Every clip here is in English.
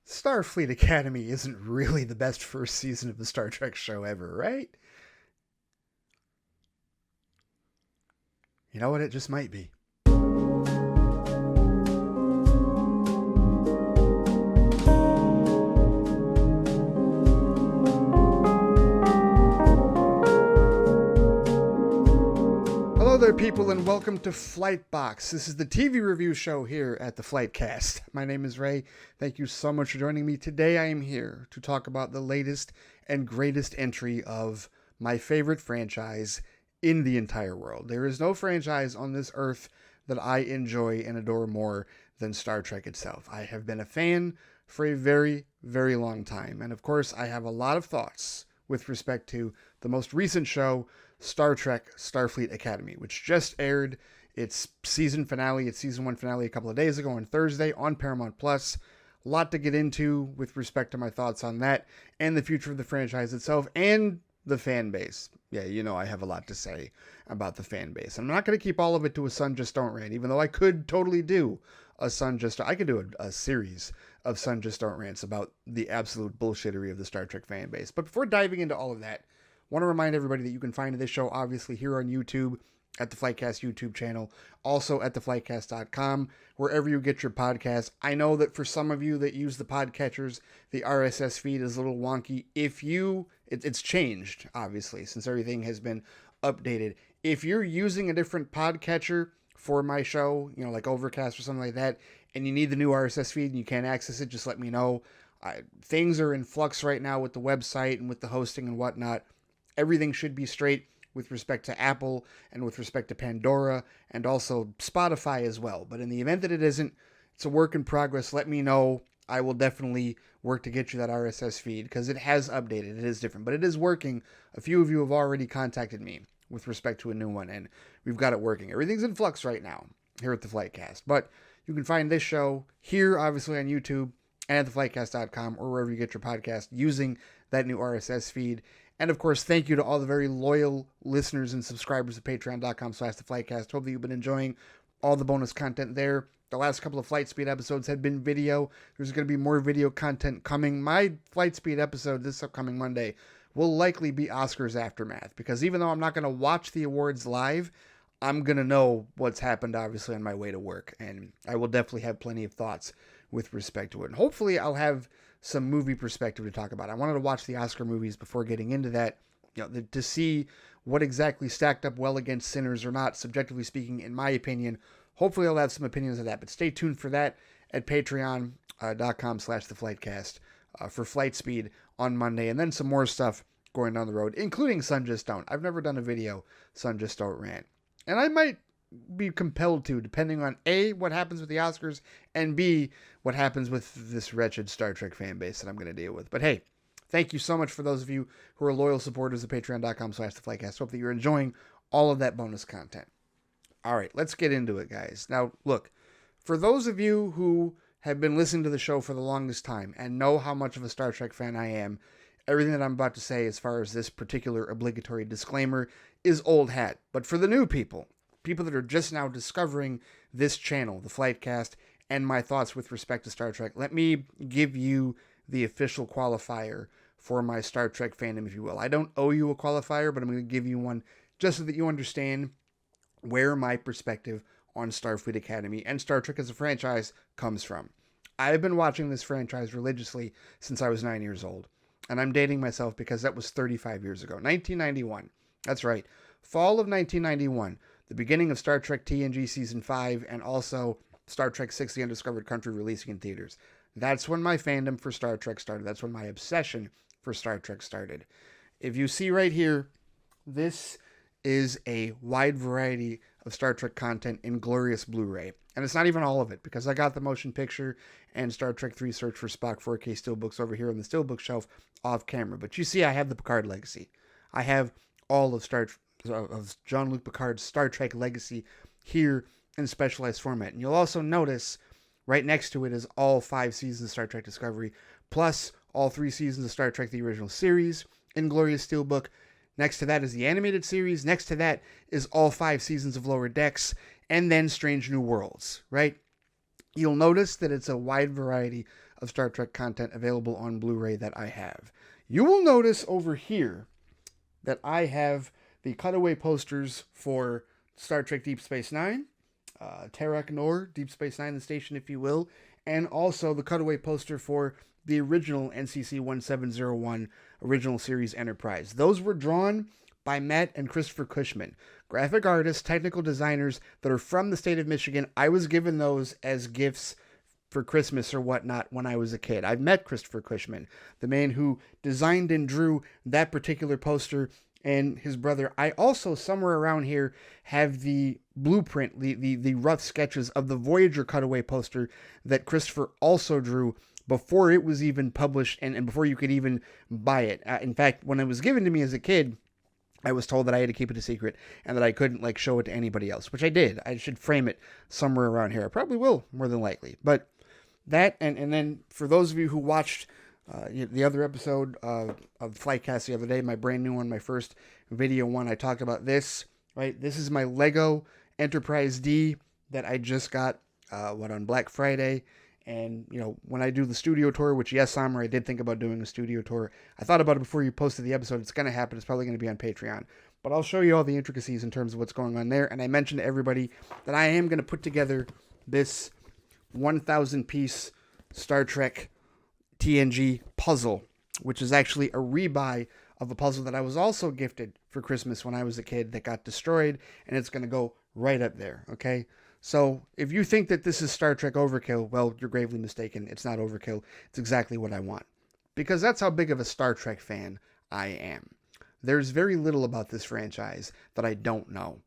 Starfleet Academy isn't really the best first season of the Star Trek show ever, right? You know what? It just might be. Hello there, people, and welcome to Flight Box. This is the TV review show here at the FliteCast. My name is Ray. Thank you so much for joining me. Today I am here to talk about the latest and greatest entry of my favorite franchise in the entire world. There is no franchise on this earth that I enjoy and adore more than Star Trek itself. I have been a fan for a very, very long time. And of course, I have a lot of thoughts with respect to the most recent show, Star Trek Starfleet Academy, which just aired its season finale, its season 1 finale a couple of days ago on Thursday on Paramount Plus. A lot to get into with respect to my thoughts on that and the future of the franchise itself and the fan base. Yeah, you know I have a lot to say about the fan base. I'm not going to keep all of it to a Sun Just Don't Rant, even though I could totally do I could do a series of Sun Just Don't Rants about the absolute bullshittery of the Star Trek fan base. But before diving into all of that, I want to remind everybody that you can find this show obviously here on YouTube at the FliteCast YouTube channel, also at theflitecast.com, wherever you get your podcasts. I know that for some of you that use the podcatchers, the RSS feed is a little wonky. It's changed, obviously, since everything has been updated. If you're using a different podcatcher for my show, like Overcast or something like that, and you need the new RSS feed and you can't access it, just let me know. Things are in flux right now with the website and with the hosting and whatnot. Everything should be straight with respect to Apple and with respect to Pandora and also Spotify as well. But in the event that it isn't, it's a work in progress. Let me know. I will definitely work to get you that RSS feed because it has updated. It is different, but it is working. A few of you have already contacted me with respect to a new one, and we've got it working. Everything's in flux right now here at the FliteCast. But you can find this show here, obviously, on YouTube and at theflitecast.com or wherever you get your podcast using that new RSS feed. And of course, thank you to all the very loyal listeners and subscribers at patreon.com/theflitecast. Hope that you've been enjoying all the bonus content there. The last couple of Flight Speed episodes had been video. There's going to be more video content coming. My Flight Speed episode this upcoming Monday will likely be Oscars Aftermath, because even though I'm not going to watch the awards live, I'm going to know what's happened, obviously, on my way to work. And I will definitely have plenty of thoughts with respect to it. And hopefully I'll have some movie perspective to talk about. I wanted to watch the Oscar movies before getting into that, to see what exactly stacked up well against Sinners or not, subjectively speaking, in my opinion. Hopefully I'll have some opinions of that, but stay tuned for that at patreon.com/theflitecast for Flight Speed on Monday, and then some more stuff going down the road, including Sun Just Don't. I've never done a video Sun Just Don't Rant, and I might be compelled to, depending on A, what happens with the Oscars, and B, what happens with this wretched Star Trek fan base that I'm going to deal with. But hey, thank you so much for those of you who are loyal supporters of patreon.com/theflitecast. Hope that you're enjoying all of that bonus content. All right, let's get into it, guys. Now, look, for those of you who have been listening to the show for the longest time and know how much of a Star Trek fan I am, everything that I'm about to say as far as this particular obligatory disclaimer is old hat. But for the new people that are just now discovering this channel, the FliteCast, and my thoughts with respect to Star Trek, let me give you the official qualifier for my Star Trek fandom, if you will. I don't owe you a qualifier, but I'm going to give you one just so that you understand where my perspective on Starfleet Academy and Star Trek as a franchise comes from. I've been watching this franchise religiously since I was 9 years old, and I'm dating myself because that was 35 years ago. 1991. That's right. Fall of 1991. The beginning of Star Trek TNG Season 5, and also Star Trek 6, The Undiscovered Country, releasing in theaters. That's when my fandom for Star Trek started. That's when my obsession for Star Trek started. If you see right here, this is a wide variety of Star Trek content in glorious Blu-ray. And it's not even all of it, because I got the motion picture and Star Trek 3 Search for Spock 4K steelbooks over here on the steelbook shelf off camera. But you see, I have the Picard Legacy. I have all of Jean-Luc Picard's Star Trek Legacy here in specialized format. And you'll also notice right next to it is all 5 seasons of Star Trek Discovery, plus all 3 seasons of Star Trek The Original Series in glorious steelbook. Next to that is the animated series. Next to that is all 5 seasons of Lower Decks, and then Strange New Worlds, right? You'll notice that it's a wide variety of Star Trek content available on Blu-ray that I have. You will notice over here that I have the cutaway posters for Star Trek Deep Space Nine, Terok Nor, Deep Space Nine, the station, if you will, and also the cutaway poster for the original NCC 1701 original series Enterprise. Those were drawn by Matt and Christopher Cushman, graphic artists, technical designers that are from the state of Michigan. I was given those as gifts for Christmas or whatnot when I was a kid. I've met Christopher Cushman, the man who designed and drew that particular poster, and his brother. I also, somewhere around here, have the blueprint, the rough sketches of the Voyager cutaway poster that Christopher also drew before it was even published and before you could even buy it. In fact, when it was given to me as a kid, I was told that I had to keep it a secret and that I couldn't show it to anybody else, which I did. I should frame it somewhere around here. I probably will, more than likely. But that, and then for those of you who watched the other episode of FliteCast the other day, my brand new one, my first video one, I talked about this, right? This is my Lego Enterprise D that I just got, on Black Friday. And, when I do the studio tour, which, yes, Summer, I did think about doing a studio tour. I thought about it before you posted the episode. It's going to happen. It's probably going to be on Patreon. But I'll show you all the intricacies in terms of what's going on there. And I mentioned to everybody that I am going to put together this 1,000-piece Star Trek TNG puzzle, which is actually a rebuy of a puzzle that I was also gifted for Christmas when I was a kid that got destroyed. And it's going to go right up there, okay? So if you think that this is Star Trek overkill, well, you're gravely mistaken. It's not overkill. It's exactly what I want. Because that's how big of a Star Trek fan I am. There's very little about this franchise that I don't know.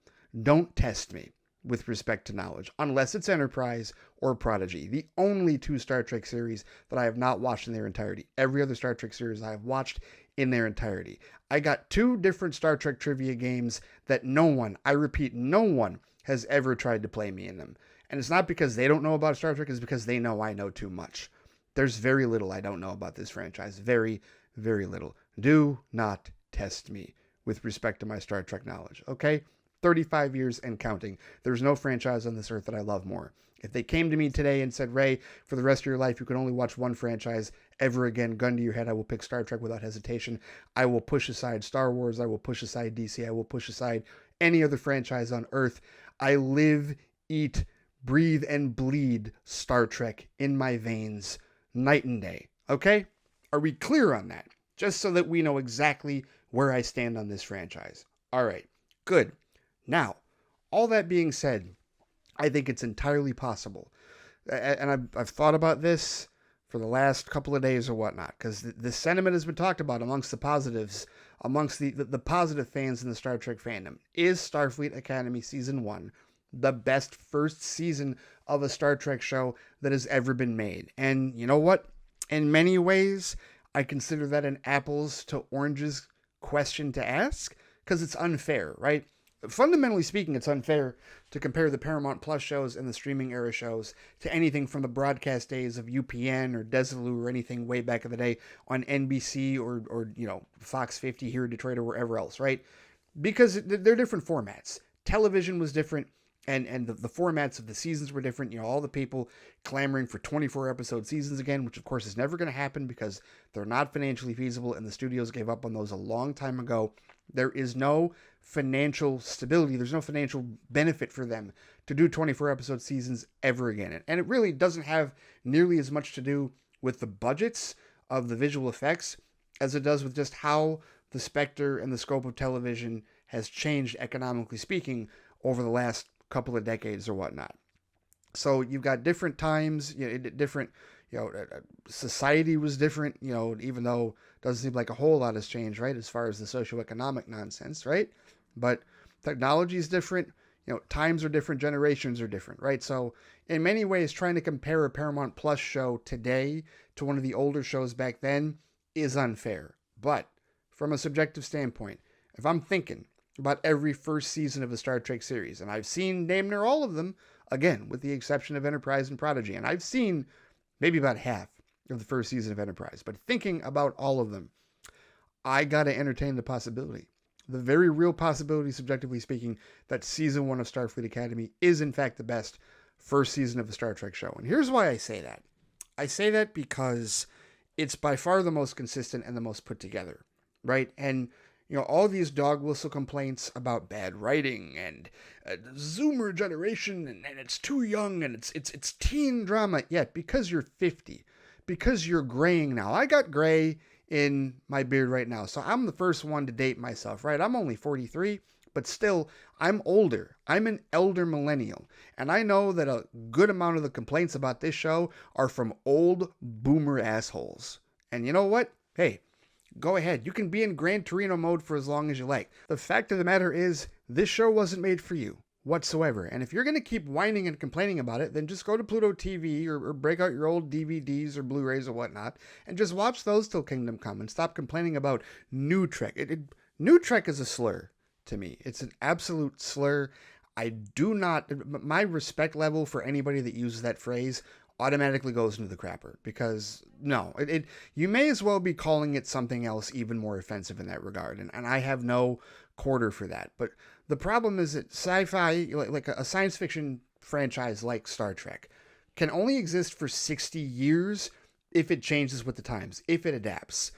Don't test me with respect to knowledge, unless it's Enterprise or Prodigy. The only two Star Trek series that I have not watched in their entirety. Every other Star Trek series I have watched in their entirety. I got 2 different Star Trek trivia games that no one, I repeat, no one has ever tried to play me in them. And it's not because they don't know about Star Trek, it's because they know I know too much. There's very little I don't know about this franchise. Very, very little. Do not test me with respect to my Star Trek knowledge, okay? 35 years and counting. There's no franchise on this earth that I love more. If they came to me today and said, Ray, for the rest of your life, you can only watch one franchise ever again, gun to your head, I will pick Star Trek without hesitation. I will push aside Star Wars. I will push aside DC. I will push aside any other franchise on earth. I live, eat, breathe, and bleed Star Trek in my veins night and day. Okay? Are we clear on that? Just so that we know exactly where I stand on this franchise. All right. Good. Now, all that being said, I think it's entirely possible. And I've thought about this for the last couple of days or whatnot, because the sentiment has been talked about amongst the positives, amongst the positive fans in the Star Trek fandom. Is Starfleet Academy Season 1 the best first season of a Star Trek show that has ever been made? And you know what? In many ways, I consider that an apples to oranges question to ask, because it's unfair, right? Fundamentally speaking, it's unfair to compare the Paramount Plus shows and the streaming era shows to anything from the broadcast days of UPN or Desilu or anything way back in the day on NBC or Fox 50 here in Detroit or wherever else, right? Because they're different formats. Television was different, and the formats of the seasons were different. All the people clamoring for 24-episode seasons again, which of course is never going to happen because they're not financially feasible, and the studios gave up on those a long time ago. There is no financial stability. There's no financial benefit for them to do 24-episode seasons ever again. And it really doesn't have nearly as much to do with the budgets of the visual effects as it does with just how the specter and the scope of television has changed, economically speaking, over the last couple of decades or whatnot. So you've got different times, different, society was different, even though it doesn't seem like a whole lot has changed, right, as far as the socioeconomic nonsense, right? But technology is different, times are different, generations are different, right? So in many ways, trying to compare a Paramount Plus show today to one of the older shows back then is unfair. But from a subjective standpoint, if I'm thinking about every first season of a Star Trek series, and I've seen damn near all of them, again, with the exception of Enterprise and Prodigy, and I've seen maybe about half of the first season of Enterprise, but thinking about all of them, I got to entertain the possibility, the very real possibility, subjectively speaking, that season 1 of Starfleet Academy is in fact the best first season of a Star Trek show. And here's why I say that. I say that because it's by far the most consistent and the most put together, right? And all these dog whistle complaints about bad writing and Zoomer generation and it's too young and it's teen drama. Yet because you're 50, because you're graying now. I got gray in my beard right now, so I'm the first one to date myself, right? I'm only 43, but still, I'm older. I'm an elder millennial, and I know that a good amount of the complaints about this show are from old boomer assholes. And you know what? Hey, go ahead. You can be in Gran Torino mode for as long as you like. The fact of the matter is, this show wasn't made for you whatsoever. And if you're going to keep whining and complaining about it, then just go to Pluto TV or break out your old DVDs or Blu-rays or whatnot and just watch those till Kingdom Come and stop complaining about New Trek. New Trek is a slur to me. It's an absolute slur. I do not, my respect level for anybody that uses that phrase automatically goes into the crapper because no, you may as well be calling it something else even more offensive in that regard. And I have no quarter for that. But the problem is that sci-fi, like a science fiction franchise like Star Trek, can only exist for 60 years if it changes with the times, if it adapts.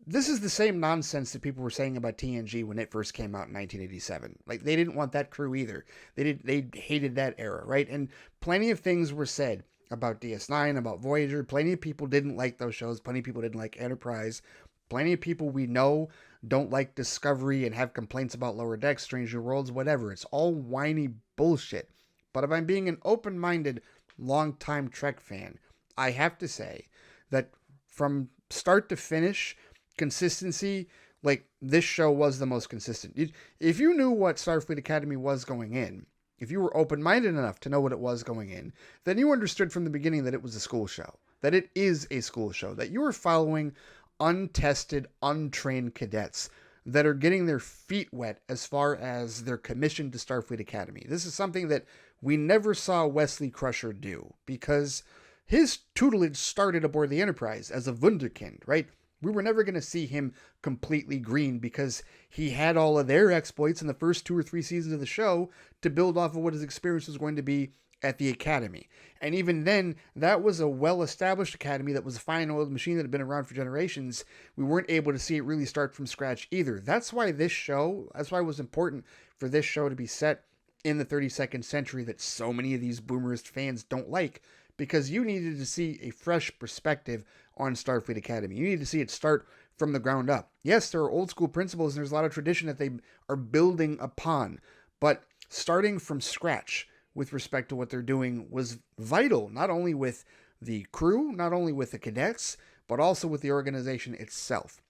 This is the same nonsense that people were saying about TNG when it first came out in 1987. Like, they didn't want that crew either. They hated that era, right? And plenty of things were said about DS9, about Voyager. Plenty of people didn't like those shows. Plenty of people didn't like Enterprise. Plenty of people we know don't like Discovery and have complaints about Lower Decks, Stranger Worlds, whatever. It's all whiny bullshit. But if I'm being an open-minded, long-time Trek fan, I have to say that from start to finish, consistency, like, this show was the most consistent. If you knew what Starfleet Academy was going in, if you were open-minded enough to know what it was going in, then you understood from the beginning that it was a school show, that it is a school show, that you were following untested, untrained cadets that are getting their feet wet as far as their commission to Starfleet Academy. This is something that we never saw Wesley Crusher do because his tutelage started aboard the Enterprise as a wunderkind, right? We were never going to see him completely green because he had all of their exploits in the first 2 or 3 seasons of the show to build off of what his experience was going to be at the Academy. And even then, that was a well-established Academy that was a fine-oiled machine that had been around for generations. We weren't able to see it really start from scratch either. That's why it was important for this show to be set in the 32nd century that so many of these boomerist fans don't like, because you needed to see a fresh perspective on Starfleet Academy. You need to see it start from the ground up. Yes, there are old school principles and there's a lot of tradition that they are building upon, but starting from scratch with respect to what they're doing was vital, not only with the crew, not only with the cadets, but also with the organization itself.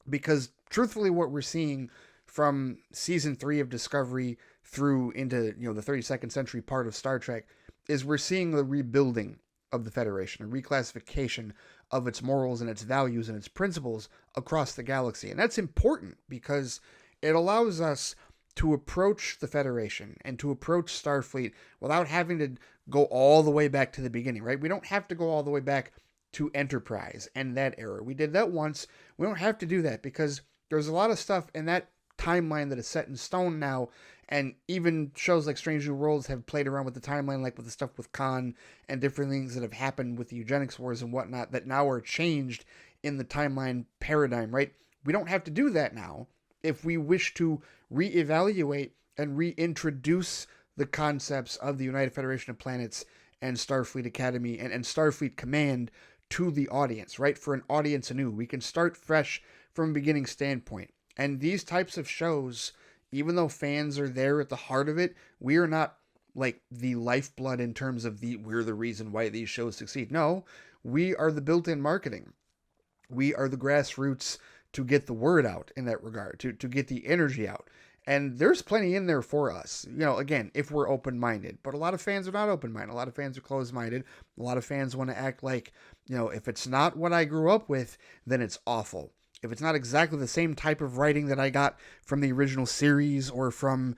Because truthfully, what we're seeing from season 3 of Discovery through into the 32nd century part of Star Trek is we're seeing the rebuilding of the Federation, a reclassification of its morals and its values and its principles across the galaxy. And that's important because it allows us to approach the Federation and to approach Starfleet without having to go all the way back to the beginning, right? We don't have to go all the way back to Enterprise and that era. We did that once. We don't have to do that because there's a lot of stuff in that timeline that is set in stone now, and even shows like Strange New Worlds have played around with the timeline, like with the stuff with Khan and different things that have happened with the eugenics wars and whatnot that now are changed in the timeline paradigm, right? We don't have to do that now if we wish to reevaluate and reintroduce the concepts of the United Federation of Planets and Starfleet Academy and Starfleet Command to the audience, right? For an audience anew. We can start fresh from a beginning standpoint. And these types of shows, even though fans are there at the heart of it, we are not like the lifeblood in terms of we're the reason why these shows succeed. No, we are the built-in marketing. We are the grassroots to get the word out in that regard, to get the energy out. And there's plenty in there for us, again, if we're open-minded. But a lot of fans are not open-minded. A lot of fans are closed-minded. A lot of fans want to act like, if it's not what I grew up with, then it's awful. If it's not exactly the same type of writing that I got from the original series or from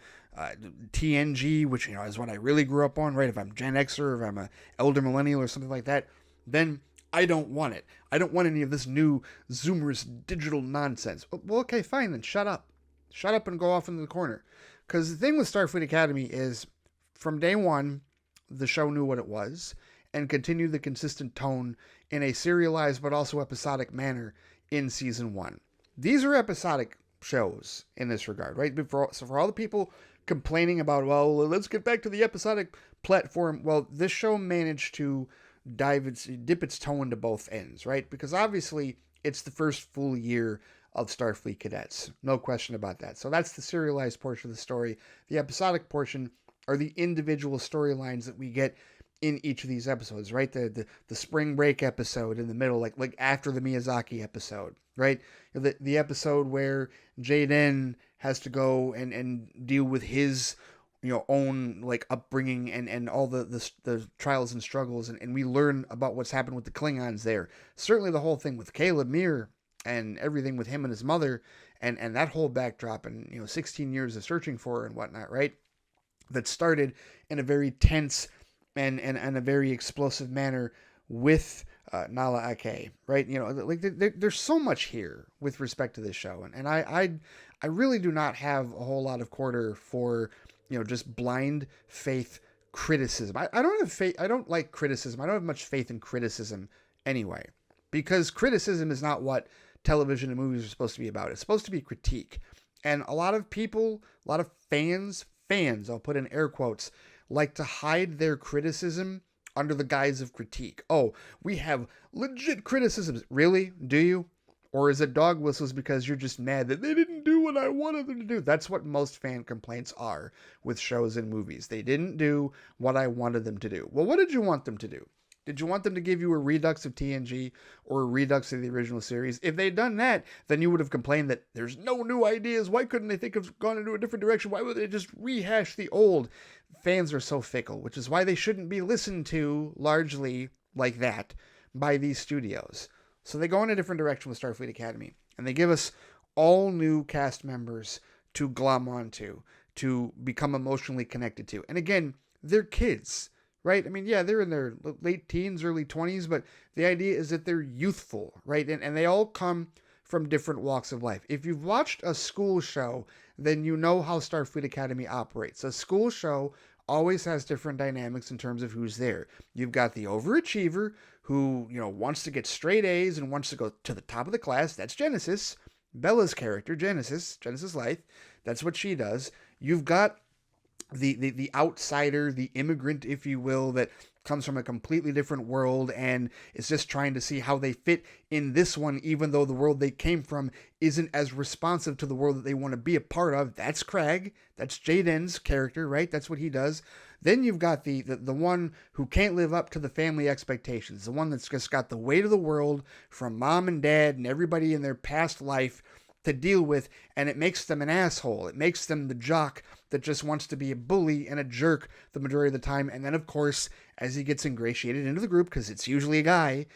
TNG, which, is what I really grew up on, right? If I'm Gen Xer, or if I'm an elder millennial or something like that, then I don't want it. I don't want any of this new Zoomer's digital nonsense. Well, okay, fine, then shut up. Shut up and go off into the corner. Because the thing with Starfleet Academy is, from day one, the show knew what it was. and continue the consistent tone in a serialized but also episodic manner in season 1. These are episodic shows in this regard, right? So for all the people complaining about, well, let's get back to the episodic platform, well, this show managed to dip its toe into both ends, right? Because obviously it's the first full year of Starfleet cadets. No question about that. So that's the serialized portion of the story. The episodic portion are the individual storylines that we get in each of these episodes, right? The spring break episode in the middle, like after the Miyazaki episode, right? The episode where Jaden has to go and deal with his own like upbringing and all the trials and struggles, and we learn about what's happened with the Klingons there. Certainly the whole thing with Caleb Mir and everything with him and his mother, and that whole backdrop, and 16 years of searching for her and whatnot, right? That started in a very tense and a very explosive manner with Nala Ake, right? There's so much here with respect to this show, and I really do not have a whole lot of quarter for just blind faith criticism. I don't have faith. I don't like criticism. I don't have much faith in criticism anyway, because criticism is not what television and movies are supposed to be about. It's supposed to be critique, and a lot of people, a lot of fans, I'll put in air quotes, like to hide their criticism under the guise of critique. Oh, we have legit criticisms. Really? Do you? Or is it dog whistles because you're just mad that they didn't do what I wanted them to do? That's what most fan complaints are with shows and movies. They didn't do what I wanted them to do. Well, what did you want them to do? Did you want them to give you a redux of TNG or a redux of the original series? If they'd done that, then you would have complained that there's no new ideas. Why couldn't they think of gone into a different direction? Why would they just rehash the old? Fans are so fickle, which is why they shouldn't be listened to largely like that by these studios. So they go in a different direction with Starfleet Academy, and they give us all new cast members to glom onto, to become emotionally connected to. And again, they're kids, right? I mean, yeah, they're in their late teens, early 20s, but the idea is that they're youthful, right? And they all come from different walks of life. If you've watched a school show, then you know how Starfleet Academy operates. A school show always has different dynamics in terms of who's there. You've got the overachiever who, wants to get straight A's and wants to go to the top of the class. That's Genesis. Bella's character, Genesis Life. That's what she does. You've got the outsider, the immigrant, if you will, that comes from a completely different world and is just trying to see how they fit in this one, even though the world they came from isn't as responsive to the world that they want to be a part of. That's Craig. That's Jaden's character, right? That's what he does. Then you've got the one who can't live up to the family expectations, the one that's just got the weight of the world from mom and dad and everybody in their past life to deal with, and it makes them an asshole. It makes them the jock that just wants to be a bully and a jerk the majority of the time. And then, of course, as he gets ingratiated into the group, because it's usually a guy,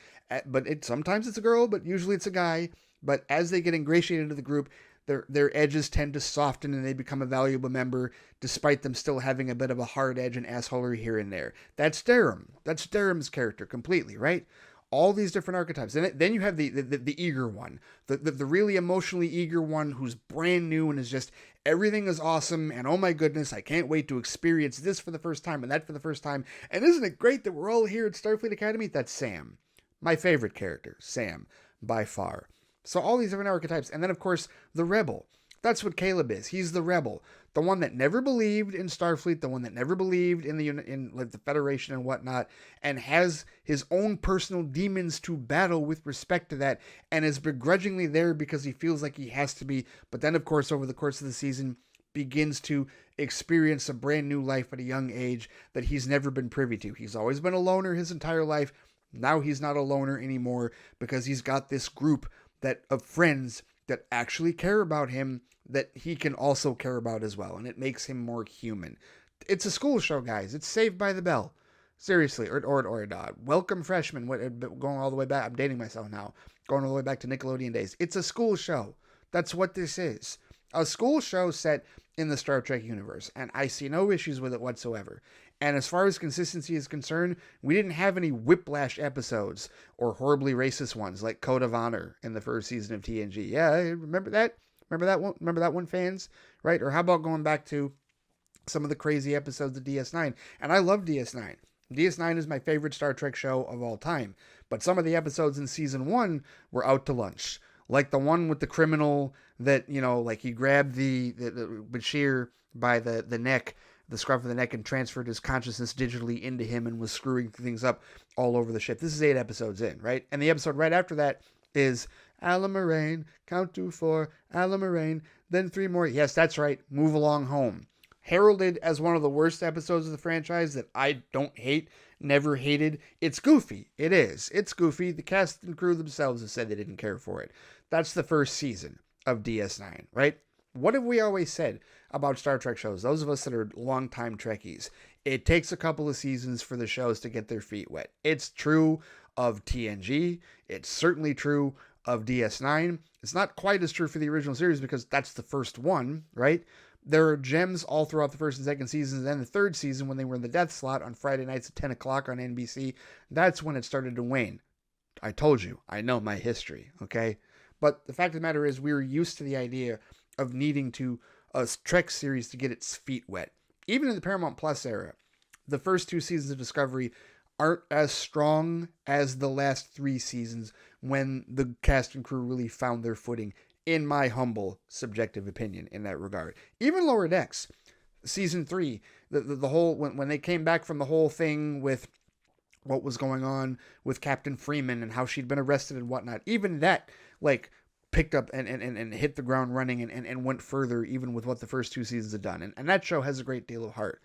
but sometimes it's a girl, but usually it's a guy. But as they get ingratiated into the group, their edges tend to soften and they become a valuable member, despite them still having a bit of a hard edge and assholery here and there. That's Durham. That's Durham's character completely, right? All these different archetypes. And then you have the eager one, the really emotionally eager one who's brand new and is just, everything is awesome, and oh my goodness, I can't wait to experience this for the first time and that for the first time. And isn't it great that we're all here at Starfleet Academy? That's Sam. My favorite character, Sam, by far. So all these different archetypes. And then, of course, the rebel. That's what Caleb is. He's the rebel. The one that never believed in Starfleet, the one that never believed in the Federation and whatnot, and has his own personal demons to battle with respect to that, and is begrudgingly there because he feels like he has to be. But then, of course, over the course of the season, begins to experience a brand new life at a young age that he's never been privy to. He's always been a loner his entire life. Now he's not a loner anymore because he's got this group of friends that actually care about him, that he can also care about as well, and it makes him more human. It's a school show, guys. It's Saved by the Bell. Seriously, or Welcome Freshmen, going all the way back. I'm dating myself now. Going all the way back to Nickelodeon days. It's a school show. That's what this is. A school show set in the Star Trek universe, and I see no issues with it whatsoever. And as far as consistency is concerned, we didn't have any whiplash episodes or horribly racist ones like Code of Honor in the first season of TNG. Yeah, remember that? Remember that one? Remember that one, fans? Right? Or how about going back to some of the crazy episodes of DS9? And I love DS9. DS9 is my favorite Star Trek show of all time, but some of the episodes in season 1 were out to lunch. Like the one with the criminal that, like he grabbed the Bashir by the neck, the scruff of the neck, and transferred his consciousness digitally into him and was screwing things up all over the ship. This is 8 episodes in, right? And the episode right after that is Alamarain, count to 4, Alamarain, then 3 more. Yes, that's right. Move along home. Heralded as one of the worst episodes of the franchise that I don't hate, never hated. It's goofy. It is. It's goofy. The cast and crew themselves have said they didn't care for it. That's the first season of DS9, right? What have we always said about Star Trek shows? Those of us that are longtime Trekkies. It takes a couple of seasons for the shows to get their feet wet. It's true of TNG. It's certainly true of DS9. It's not quite as true for the original series because that's the first one, right? There are gems all throughout the first and second seasons, and then the third season, when they were in the death slot on Friday nights at 10 o'clock on NBC, that's when it started to wane. I told you, I know my history, okay? But the fact of the matter is, we were used to the idea of needing a Trek series to get its feet wet. Even in the Paramount Plus era, the first 2 seasons of Discovery aren't as strong as the last 3 seasons when the cast and crew really found their footing, in my humble subjective opinion in that regard. Even Lower Decks, season 3, the whole, when they came back from the whole thing with what was going on with Captain Freeman and how she'd been arrested and whatnot, even that, like, picked up and hit the ground running and went further even with what the first 2 seasons had done. And that show has a great deal of heart.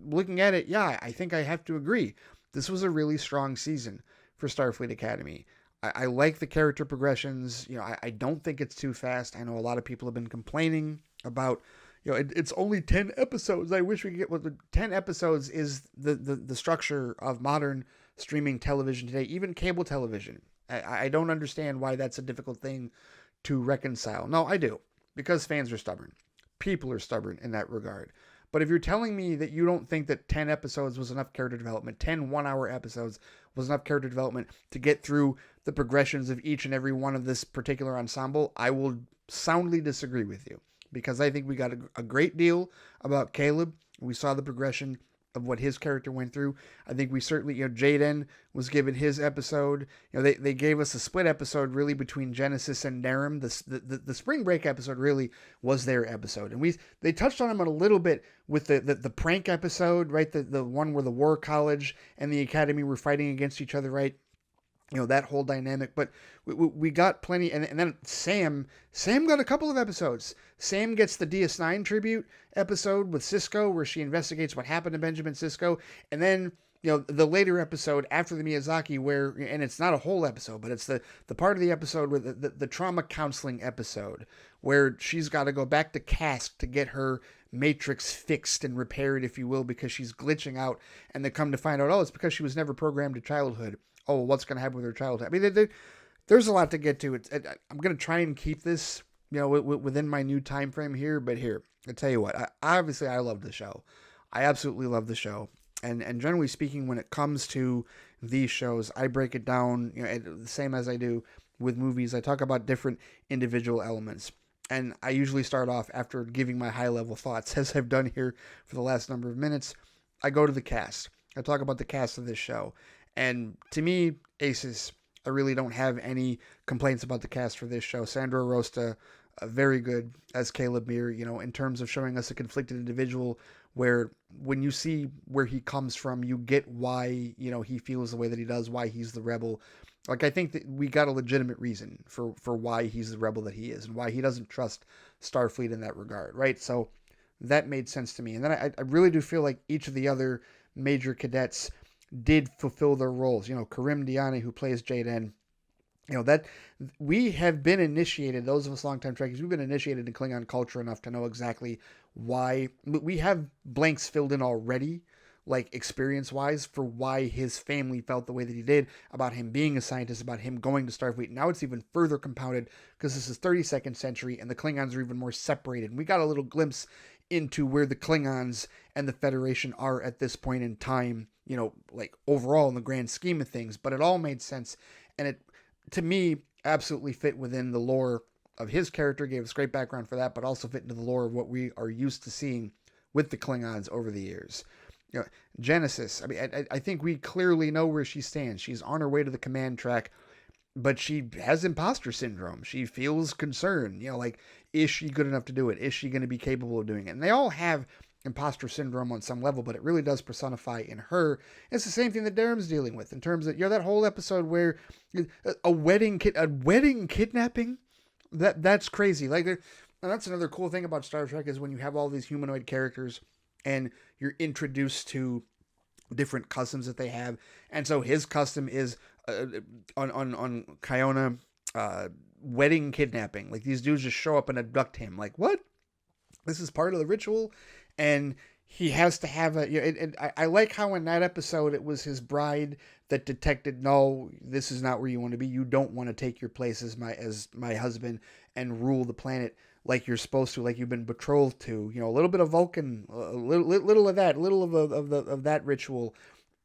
Looking at it, yeah, I think I have to agree. This was a really strong season for Starfleet Academy. I like the character progressions. I don't think it's too fast. I know a lot of people have been complaining about, it's only 10 episodes. I wish we could get 10 episodes is the structure of modern streaming television today, even cable television. I don't understand why that's a difficult thing to reconcile. No, I do, because fans are stubborn. People are stubborn in that regard. But if you're telling me that you don't think that 10 episodes was enough character development, 10 one-hour episodes was enough character development to get through the progressions of each and every one of this particular ensemble, I will soundly disagree with you. Because I think we got a great deal about Caleb. We saw the progression of what his character went through. I think we certainly, Jaden was given his episode. They gave us a split episode really between Genesis and Narum. The spring break episode really was their episode. And they touched on him a little bit with the prank episode, right? The one where the War College and the Academy were fighting against each other, right? That whole dynamic. But we got plenty. And then Sam got a couple of episodes. Sam gets the DS9 tribute episode with Sisko, where she investigates what happened to Benjamin Sisko. And then, the later episode after the Miyazaki, where, and it's not a whole episode, but it's the part of the episode with the trauma counseling episode, where she's got to go back to Cask to get her matrix fixed and repaired, if you will, because she's glitching out. And they come to find out, it's because she was never programmed to childhood. Oh, what's going to happen with her childhood? I mean, there's a lot to get to. I'm going to try and keep this, within my new time frame here. But here, I'll tell you what. I love the show. I absolutely love the show. And generally speaking, when it comes to these shows, I break it down, the same as I do with movies. I talk about different individual elements. And I usually start off after giving my high-level thoughts, as I've done here for the last number of minutes. I go to the cast. I talk about the cast of this show. And to me, aces. I really don't have any complaints about the cast for this show. Sandro Rosta, very good as Caleb Mir, in terms of showing us a conflicted individual where when you see where he comes from, you get why, he feels the way that he does, why he's the rebel. Like, I think that we got a legitimate reason for why he's the rebel that he is and why he doesn't trust Starfleet in that regard, right? So that made sense to me. And then I really do feel like each of the other major cadets did fulfill their roles. Karim Diani, who plays Jaden, that we have been initiated, those of us longtime Trekkies, we've been initiated in Klingon culture enough to know exactly why. We have blanks filled in already, like experience-wise, for why his family felt the way that he did, about him being a scientist, about him going to Starfleet. Now it's even further compounded because this is 32nd century and the Klingons are even more separated. And we got a little glimpse into where the Klingons and the Federation are at this point in time, like overall in the grand scheme of things. But it all made sense, and it, to me, absolutely fit within the lore of his character, gave us great background for that, but also fit into the lore of what we are used to seeing with the Klingons over the years. You know, Genesis. I mean, I think we clearly know where she stands. She's on her way to the command track, but she has imposter syndrome. She feels concerned. Like, is she good enough to do it? Is she going to be capable of doing it? And they all have imposter syndrome on some level, but it really does personify in her. It's the same thing that Durham's dealing with in terms of that whole episode where a wedding kidnapping. That's crazy. Like, and that's another cool thing about Star Trek is when you have all these humanoid characters and you're introduced to different customs that they have. And so his custom is on Kiona, wedding kidnapping. Like, these dudes just show up and abduct him. Like, what? This is part of the ritual, and he has to have I like how in that episode it was his bride that detected, no, this is not where you want to be. You don't want to take your place as my husband and rule the planet like you're supposed to, like you've been betrothed to. A little bit of Vulcan, a little of that, little of that ritual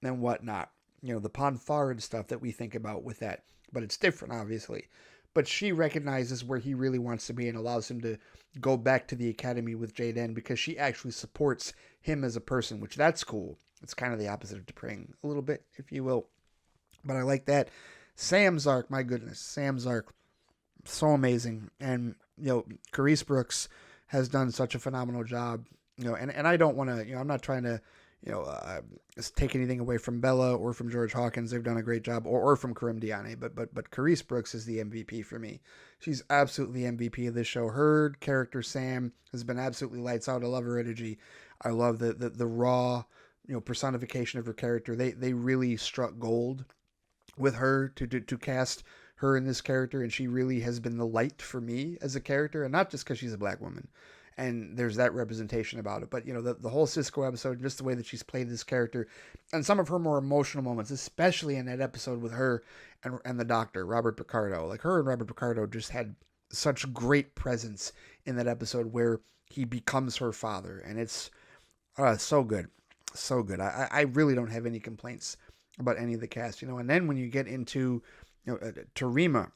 and whatnot. The PANDORA and stuff that we think about with that, but it's different, obviously. But she recognizes where he really wants to be and allows him to go back to the academy with Jaden because she actually supports him as a person, which that's cool. It's kind of the opposite of T'Pring, a little bit, if you will. But I like that. Sam's arc, my goodness, Sam's arc, so amazing. And, Carice Brooks has done such a phenomenal job. And I don't want to, I'm not trying to, take anything away from Bella or from George Hawkins. They've done a great job, or from Karim Diane, but Carice Brooks is the MVP for me. She's absolutely MVP of this show. Her character Sam has been absolutely lights out. I love her energy. I love the raw, personification of her character. They really struck gold with her to cast her in this character, and she really has been the light for me as a character, and not just because she's a black woman. And there's that representation about it. But, the whole Cisco episode, just the way that she's played this character, and some of her more emotional moments, especially in that episode with her and the doctor, Robert Picardo. Like, her and Robert Picardo just had such great presence in that episode where he becomes her father. And it's so good. So good. I really don't have any complaints about any of the cast. And then when you get into Terima,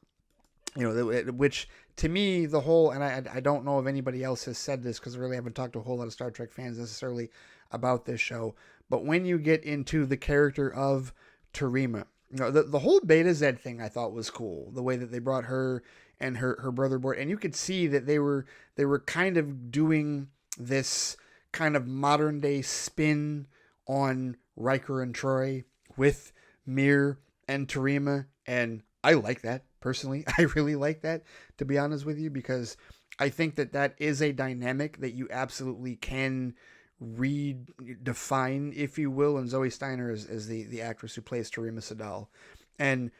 which to me, the whole, and I don't know if anybody else has said this because I really haven't talked to a whole lot of Star Trek fans necessarily about this show, but when you get into the character of Terima, the whole Beta Z thing I thought was cool. The way that they brought her and her brother aboard, and you could see that they were kind of doing this kind of modern day spin on Riker and Troy with Mir and Terima, and I like that. Personally, I really like that, to be honest with you, because I think that is a dynamic that you absolutely can redefine, if you will, and Zoe Steiner is the actress who plays Terima Sadal, and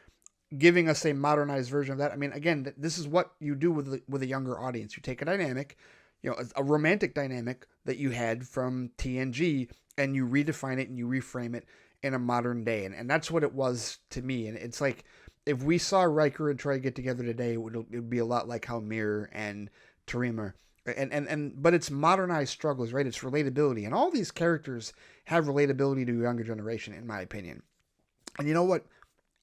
giving us a modernized version of that. I mean, again, this is what you do with a younger audience. You take a dynamic, a romantic dynamic that you had from TNG, and you redefine it and you reframe it in a modern day, and that's what it was to me. And it's like, if we saw Riker and Troy get together today, it would be a lot like how Mir and Terima, but it's modernized struggles, right? It's relatability, and all these characters have relatability to a younger generation, in my opinion. And you know what?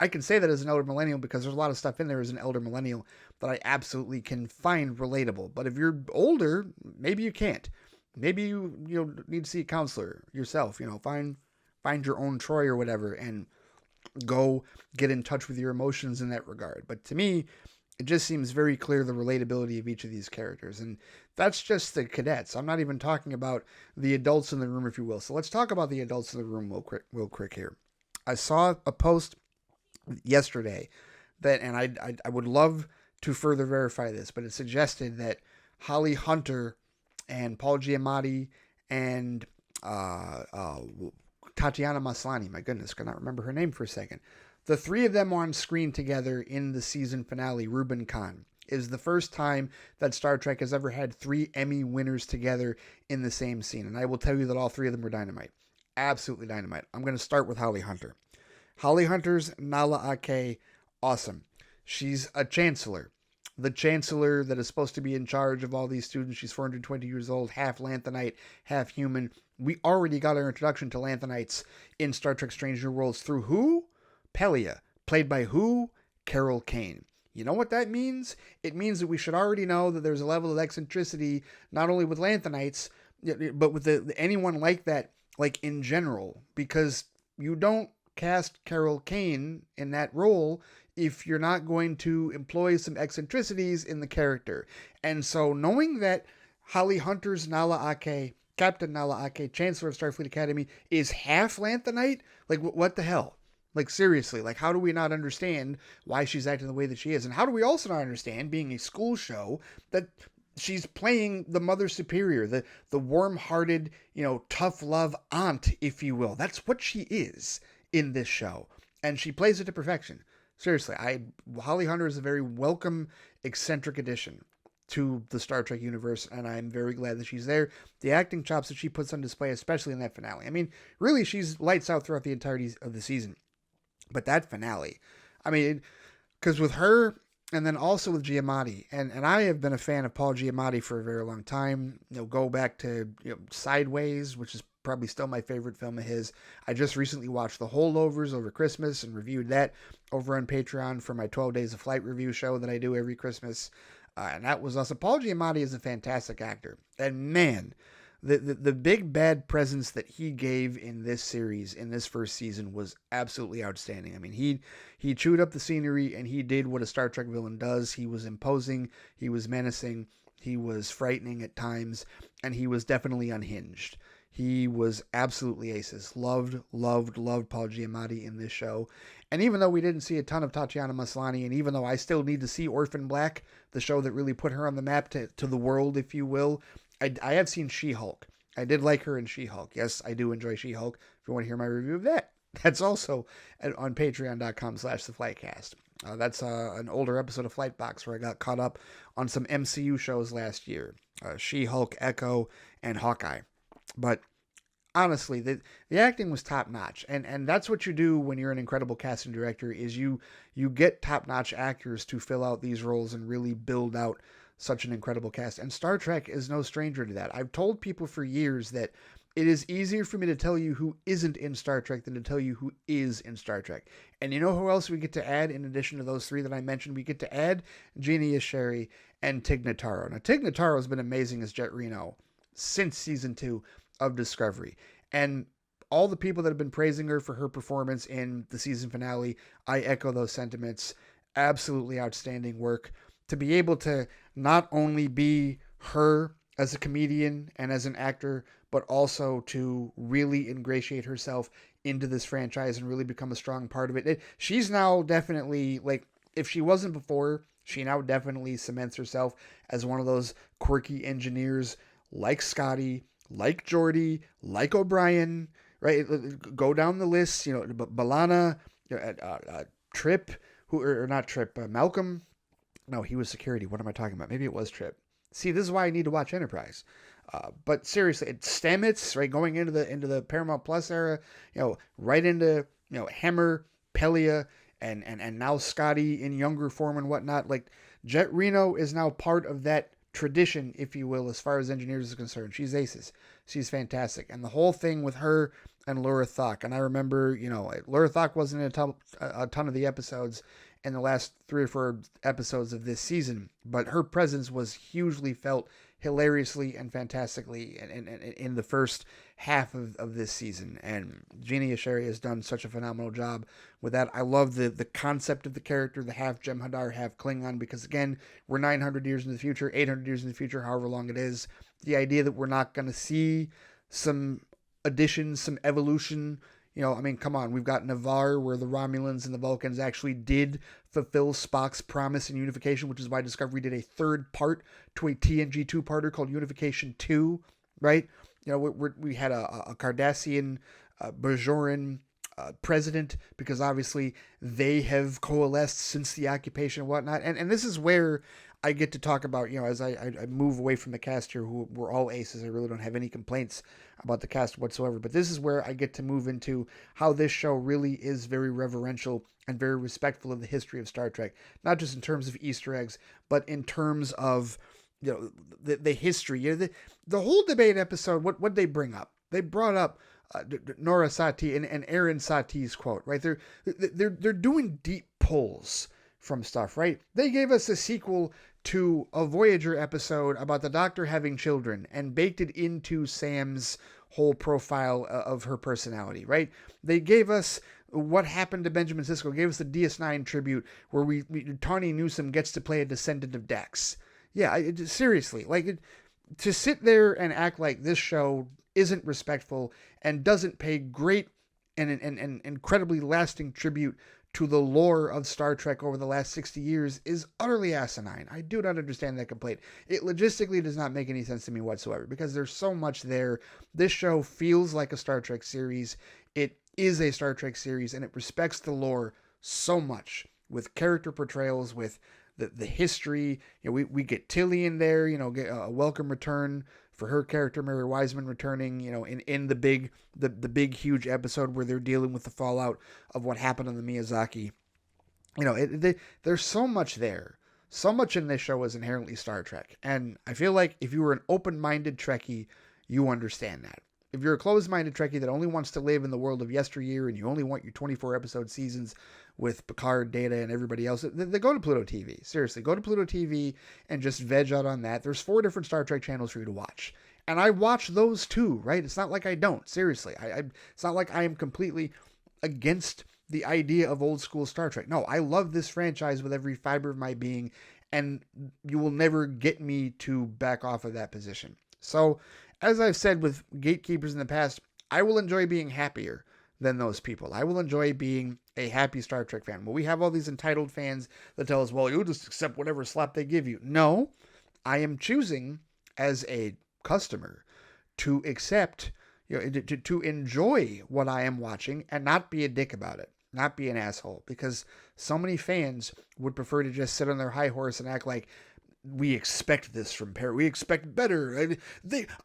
I can say that as an elder millennial because there's a lot of stuff in there as an elder millennial that I absolutely can find relatable. But if you're older, maybe you can't. Maybe you need to see a counselor yourself. Find your own Troy or whatever, and go get in touch with your emotions in that regard. But to me, it just seems very clear the relatability of each of these characters. And that's just the cadets. I'm not even talking about the adults in the room, if you will. So let's talk about the adults in the room real quick here. I saw a post yesterday that, and I would love to further verify this, but it suggested that Holly Hunter and Paul Giamatti and Tatiana Maslany, my goodness, could not remember her name for a second. The three of them on screen together in the season finale, Reuben Khan, is the first time that Star Trek has ever had 3 Emmy winners together in the same scene. And I will tell you that all 3 of them were dynamite. Absolutely dynamite. I'm going to start with Holly Hunter. Holly Hunter's Nala Ake, awesome. She's a chancellor. The chancellor that is supposed to be in charge of all these students. She's 420 years old, half Lanthanite, half human. We already got our introduction to Lanthanites in Star Trek Strange New Worlds through who? Pelia, played by who? Carol Kane. You know what that means? It means that we should already know that there's a level of eccentricity, not only with Lanthanites, but with anyone like that like in general, because you don't cast Carol Kane in that role if you're not going to employ some eccentricities in the character. And so knowing that Holly Hunter's Nala Ake, Captain Nala Ake, Chancellor of Starfleet Academy, is half Lanthanite, like what the hell? Like seriously, like how do we not understand why she's acting the way that she is? And how do we also not understand, being a school show, that she's playing the mother superior, the warm-hearted, tough love aunt, if you will. That's what she is in this show, and she plays it to perfection. Seriously, Holly Hunter is a very welcome, eccentric addition to the Star Trek universe, and I'm very glad that she's there. The acting chops that she puts on display, especially in that finale. I mean, really, she's lights out throughout the entirety of the season. But that finale, I mean, because with her, and then also with Giamatti, and I have been a fan of Paul Giamatti for a very long time. Go back to Sideways, which is probably still my favorite film of his. I just recently watched The Holdovers over Christmas and reviewed that over on Patreon for my 12 Days of Flight review show that I do every Christmas. And that was awesome. Paul Giamatti is a fantastic actor. And man, the big bad presence that he gave in this series, in this first season, was absolutely outstanding. I mean, he chewed up the scenery, and he did what a Star Trek villain does. He was imposing, he was menacing, he was frightening at times, and he was definitely unhinged. He was absolutely aces. Loved Paul Giamatti in this show. And even though we didn't see a ton of Tatiana Maslany, and even though I still need to see Orphan Black, the show that really put her on the map to the world, if you will, I have seen She-Hulk. I did like her in She-Hulk. Yes, I do enjoy She-Hulk. If you want to hear my review of that, that's also on patreon.com/theflightcast. That's an older episode of Flightbox where I got caught up on some MCU shows last year. She-Hulk, Echo, and Hawkeye. But honestly, the acting was top-notch. And that's what you do when you're an incredible casting director, is you get top-notch actors to fill out these roles and really build out such an incredible cast. And Star Trek is no stranger to that. I've told people for years that it is easier for me to tell you who isn't in Star Trek than to tell you who is in Star Trek. And you know who else we get to add in addition to those three that I mentioned? We get to add Gina Yasheri and Tig Notaro. Now, Tig Notaro has been amazing as Jet Reno since season 2 of Discovery. And all the people that have been praising her for her performance in the season finale, I echo those sentiments. Absolutely outstanding work. To be able to not only be her as a comedian and as an actor, but also to really ingratiate herself into this franchise and really become a strong part of it. She's now definitely, like, if she wasn't before, she now definitely cements herself as one of those quirky engineers like Scotty, like Geordi, like O'Brien, right? Go down the list, B'Elanna, Trip, or not Trip, Malcolm. No, he was security. What am I talking about? Maybe it was Trip. See, this is why I need to watch Enterprise. But seriously, it's Stamets, right? Going into the Paramount Plus era, right into Hammer, Pelia, and now Scotty in younger form and whatnot. Like, Jet Reno is now part of that tradition, if you will, as far as engineers is concerned. She's aces. She's fantastic. And the whole thing with her and Laura Thok. And I remember, Laura Thok wasn't in a ton of the episodes in the last 3 or 4 episodes of this season, but her presence was hugely felt hilariously and fantastically in the first half of this season. And Gina Yasheri has done such a phenomenal job with that. I love the concept of the character, the half Jem'Hadar, half Klingon, because again, we're 900 years in the future, 800 years in the future, however long it is. The idea that we're not going to see some additions, some evolution. Come on, we've got Navarre, where the Romulans and the Vulcans actually did fulfill Spock's promise in Unification, which is why Discovery did a third part to a TNG two-parter called Unification 2, right? We had a Cardassian, Bajoran president, because obviously they have coalesced since the occupation and whatnot. And this is where I get to talk about, as I move away from the cast here, who were all aces. I really don't have any complaints about the cast whatsoever. But this is where I get to move into how this show really is very reverential and very respectful of the history of Star Trek. Not just in terms of Easter eggs, but in terms of the history. The whole debate episode, what they bring up? They brought up Nora Sati and Aaron Sati's quote, right? They're doing deep pulls from stuff, right? They gave us a sequel to a Voyager episode about the Doctor having children and baked it into Sam's whole profile of her personality, right? They gave us what happened to Benjamin Sisko, gave us the DS9 tribute where Tawny Newsome gets to play a descendant of Dax. Yeah, seriously, to sit there and act like this show isn't respectful and doesn't pay great and incredibly lasting tribute to the lore of Star Trek over the last 60 years is utterly asinine. I do not understand that complaint. It logistically does not make any sense to me whatsoever because there's so much there. This show feels like a Star Trek series. It is a Star Trek series and it respects the lore so much with character portrayals, with the history. We get Tilly in there, get a welcome return for her character, Mary Wiseman returning, in the big huge episode where they're dealing with the fallout of what happened on the Miyazaki. There's so much there. So much in this show is inherently Star Trek. And I feel like if you were an open-minded Trekkie, you understand that. If you're a closed-minded Trekkie that only wants to live in the world of yesteryear and you only want your 24-episode seasons with Picard, Data, and everybody else, they go to Pluto TV. Seriously, go to Pluto TV and just veg out on that. There's 4 different Star Trek channels for you to watch. And I watch those too, right? It's not like I don't. Seriously. It's not like I am completely against the idea of old school Star Trek. No, I love this franchise with every fiber of my being, and you will never get me to back off of that position. So, as I've said with gatekeepers in the past, I will enjoy being happier than those people. I will enjoy being a happy Star Trek fan. Well, we have all these entitled fans that tell us, well, you'll just accept whatever slap they give you. No, I am choosing as a customer to accept, to enjoy what I am watching and not be a dick about it, not be an asshole, because so many fans would prefer to just sit on their high horse and act like, we expect this from Parrot. We expect better.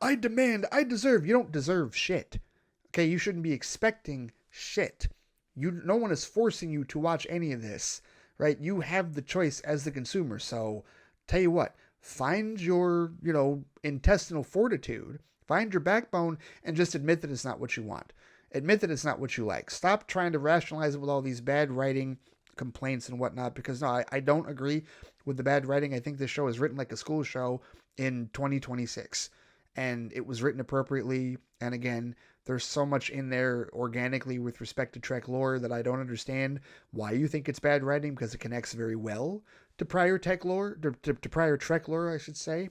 I demand, I deserve. You don't deserve shit. Okay, you shouldn't be expecting shit. No one is forcing you to watch any of this, right? You have the choice as the consumer. So, tell you what, find your, intestinal fortitude, find your backbone, and just admit that it's not what you want. Admit that it's not what you like. Stop trying to rationalize it with all these bad writing complaints and whatnot, because no, I don't agree with the bad writing. I think this show is written like a school show in 2026, and it was written appropriately. And again, there's so much in there organically with respect to Trek lore that I don't understand why you think it's bad writing, because it connects very well to prior Trek lore, to prior Trek lore, I should say.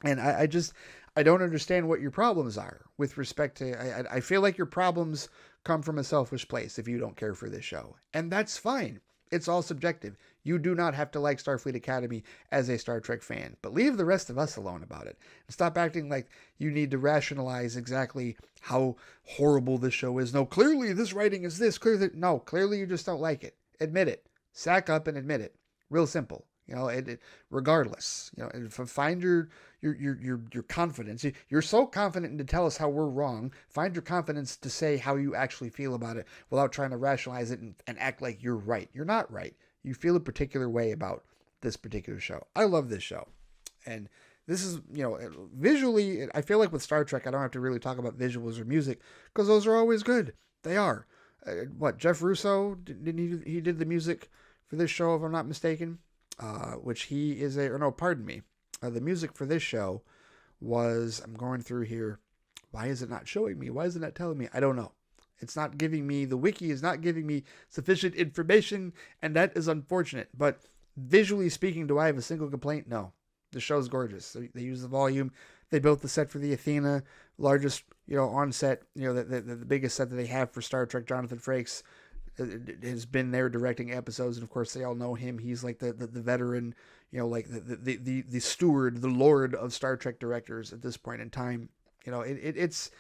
And I don't understand what your problems are with respect to, I feel like your problems come from a selfish place if you don't care for this show. And that's fine. It's all subjective. You do not have to like Starfleet Academy as a Star Trek fan, but leave the rest of us alone about it. And stop acting like you need to rationalize exactly how horrible this show is. No, clearly this writing is this. Clearly you just don't like it. Admit it. Sack up and admit it. Real simple. Regardless, find your confidence. You're so confident to tell us how we're wrong. Find your confidence to say how you actually feel about it without trying to rationalize it and act like you're right. You're not right. You feel a particular way about this particular show. I love this show. And this is, visually, I feel like with Star Trek, I don't have to really talk about visuals or music because those are always good. They are. Jeff Russo, he did the music for this show, if I'm not mistaken. Which he is the music for this show was, I'm going through here. Why is it not showing me? Why is it not telling me? I don't know. It's not giving me, the wiki is not giving me sufficient information, and that is unfortunate. But visually speaking, do I have a single complaint? No. The show's gorgeous. They use the volume. They built the set for the Athena, largest, on set, the biggest set that they have for Star Trek. Jonathan Frakes has been there directing episodes, and of course they all know him. He's like the veteran, like the steward, the lord of Star Trek directors at this point in time. This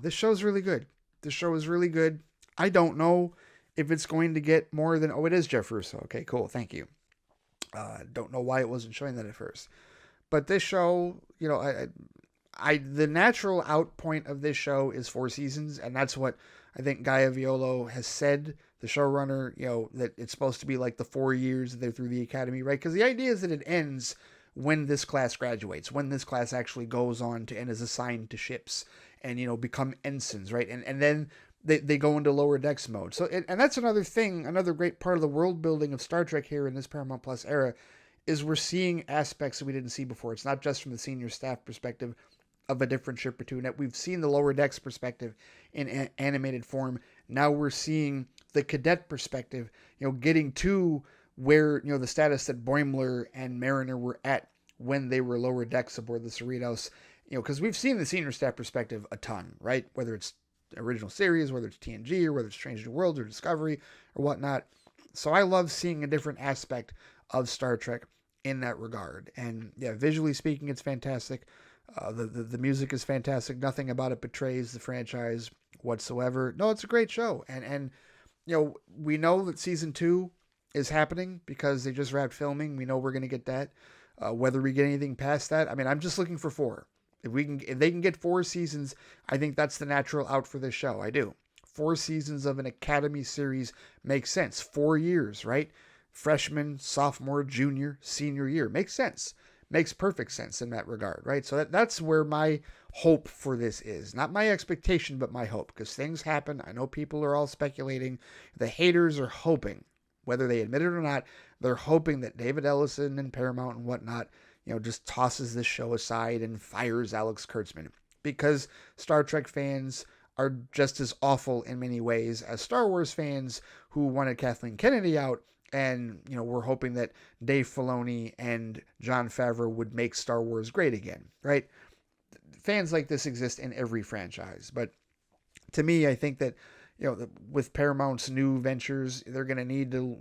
show's really good. This show is really good. I don't know if it's going to get more than, it is Jeff Russo. Okay, cool. Thank you. Don't know why it wasn't showing that at first, but this show, the natural out point of this show is 4 seasons, and that's what I think Gaia Violo has said, the showrunner, that it's supposed to be like the 4 years that they're through the academy, right? Because the idea is that it ends when this class graduates, when this class actually goes on to and is assigned to ships and, become ensigns, right? And then they go into lower decks mode. So, and that's another thing, another great part of the world building of Star Trek here in this Paramount Plus era, is we're seeing aspects that we didn't see before. It's not just from the senior staff perspective. of a different ship or two. That we've seen the lower decks perspective in animated form. Now we're seeing the cadet perspective, getting to where, the status that Boimler and Mariner were at when they were lower decks aboard the Cerritos. Because we've seen the senior staff perspective a ton, right? Whether it's original series, whether it's TNG, or whether it's Strange New Worlds or Discovery or whatnot. So I love seeing a different aspect of Star Trek in that regard. And yeah, visually speaking, it's fantastic. The music is fantastic. Nothing about it betrays the franchise whatsoever. No, it's a great show. And we know that season 2 is happening because they just wrapped filming. We know we're going to get that. Whether we get anything past that, I mean, I'm just looking for 4. If they can get 4 seasons, I think that's the natural out for this show. I do. 4 seasons of an Academy series makes sense. 4 years, right? Freshman, sophomore, junior, senior year. Makes sense. Makes perfect sense in that regard, right? So that's where my hope for this is. Not my expectation, but my hope. Because things happen. I know people are all speculating. The haters are hoping, whether they admit it or not, they're hoping that David Ellison and Paramount and whatnot, just tosses this show aside and fires Alex Kurtzman. Because Star Trek fans are just as awful in many ways as Star Wars fans who wanted Kathleen Kennedy out and, we're hoping that Dave Filoni and Jon Favreau would make Star Wars great again, right? Fans like this exist in every franchise. But to me, I think that, with Paramount's new ventures, they're going to need to,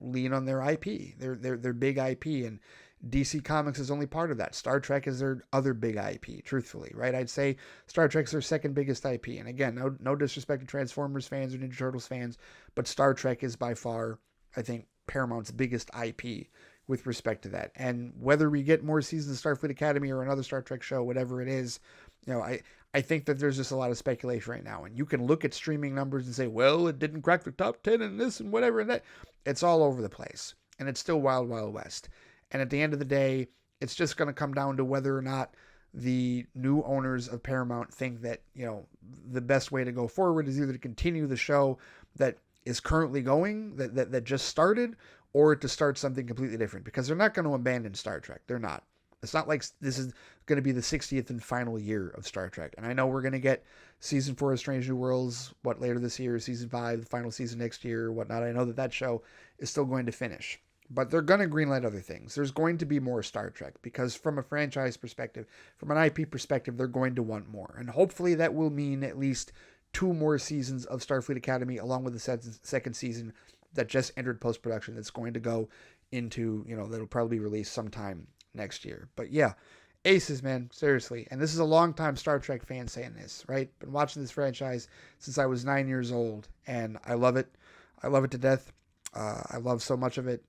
lean on their IP, their big IP, and DC Comics is only part of that. Star Trek is their other big IP, truthfully, right? I'd say Star Trek's their second biggest IP. And again, no disrespect to Transformers fans or Ninja Turtles fans, but Star Trek is by far, I think, Paramount's biggest IP with respect to that. And whether we get more seasons of Starfleet Academy or another Star Trek show, whatever it is, I think that there's just a lot of speculation right now. And you can look at streaming numbers and say, well, it didn't crack the top 10 and this and whatever and that. It's all over the place. And it's still Wild Wild West. And at the end of the day, it's just going to come down to whether or not the new owners of Paramount think that, the best way to go forward is either to continue the show that is currently going, that just started, or to start something completely different. Because they're not going to abandon Star Trek. They're not. It's not like this is going to be the 60th and final year of Star Trek. And I know we're going to get season 4 of Strange New Worlds, later this year, season 5, the final season next year, or whatnot. I know that show is still going to finish. But they're going to greenlight other things. There's going to be more Star Trek because from a franchise perspective, from an IP perspective, they're going to want more. And hopefully that will mean at least 2 more seasons of Starfleet Academy along with the second season that just entered post-production that's going to go into, that'll probably be released sometime next year. But yeah, aces, man, seriously. And this is a long-time Star Trek fan saying this, right? Been watching this franchise since I was 9 years old, and I love it. I love it to death. I love so much of it.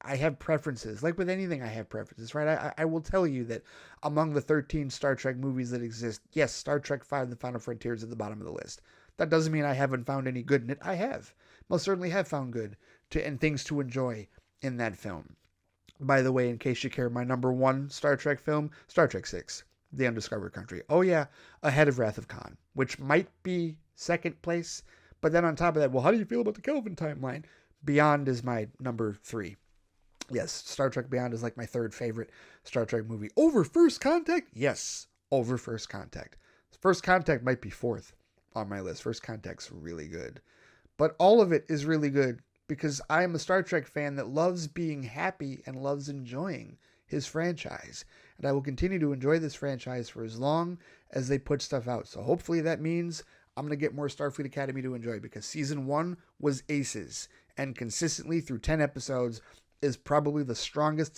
I have preferences. Like with anything, I have preferences, right? I will tell you that among the 13 Star Trek movies that exist, yes, Star Trek V, The Final Frontier is at the bottom of the list. That doesn't mean I haven't found any good in it. I have. Most certainly have found good and things to enjoy in that film. By the way, in case you care, my number 1 Star Trek film, Star Trek VI, The Undiscovered Country. Oh yeah, ahead of Wrath of Khan, which might be second place. But then on top of that, well, how do you feel about the Kelvin timeline? Beyond is my number 3. Yes, Star Trek Beyond is like my 3rd favorite Star Trek movie. Over First Contact? Yes, over First Contact. First Contact might be 4th on my list. First Contact's really good. But all of it is really good because I am a Star Trek fan that loves being happy and loves enjoying his franchise. And I will continue to enjoy this franchise for as long as they put stuff out. So hopefully that means I'm going to get more Starfleet Academy to enjoy because season 1 was aces. And consistently through 10 episodes is probably the strongest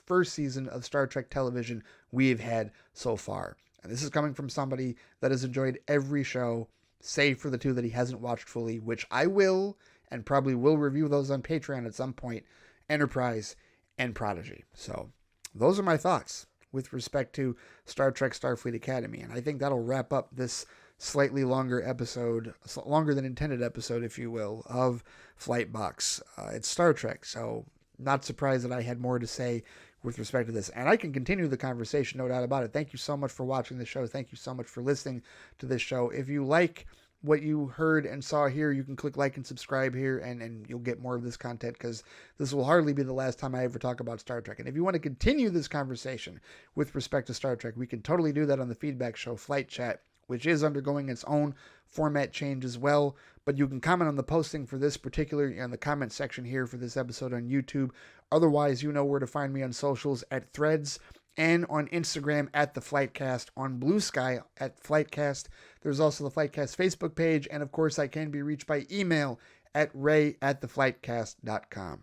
first season of Star Trek television we've had so far. And this is coming from somebody that has enjoyed every show, save for the 2 that he hasn't watched fully, which I will, and probably will review those on Patreon at some point, Enterprise and Prodigy. So those are my thoughts with respect to Star Trek Starfleet Academy. And I think that'll wrap up this slightly longer episode, longer than intended episode, if you will, of Flightbox. It's Star Trek, so not surprised that I had more to say with respect to this. And I can continue the conversation, no doubt about it. Thank you so much for watching the show. Thank you so much for listening to this show. If you like what you heard and saw here, you can click like and subscribe here, and you'll get more of this content, because this will hardly be the last time I ever talk about Star Trek. And if you want to continue this conversation with respect to Star Trek, we can totally do that on the feedback show, Flight Chat, which is undergoing its own format change as well. But you can comment on the posting for this particular, in the comment section here for this episode on YouTube. Otherwise, you know where to find me on socials at Threads, and on Instagram at the FliteCast, on Blue Sky at FliteCast. There's also the FliteCast Facebook page, and of course I can be reached by email at ray@theflightcast.com.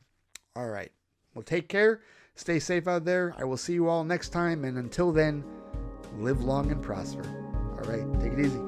All right. Well, take care. Stay safe out there. I will see you all next time, and until then, live long and prosper. All right. Take it easy.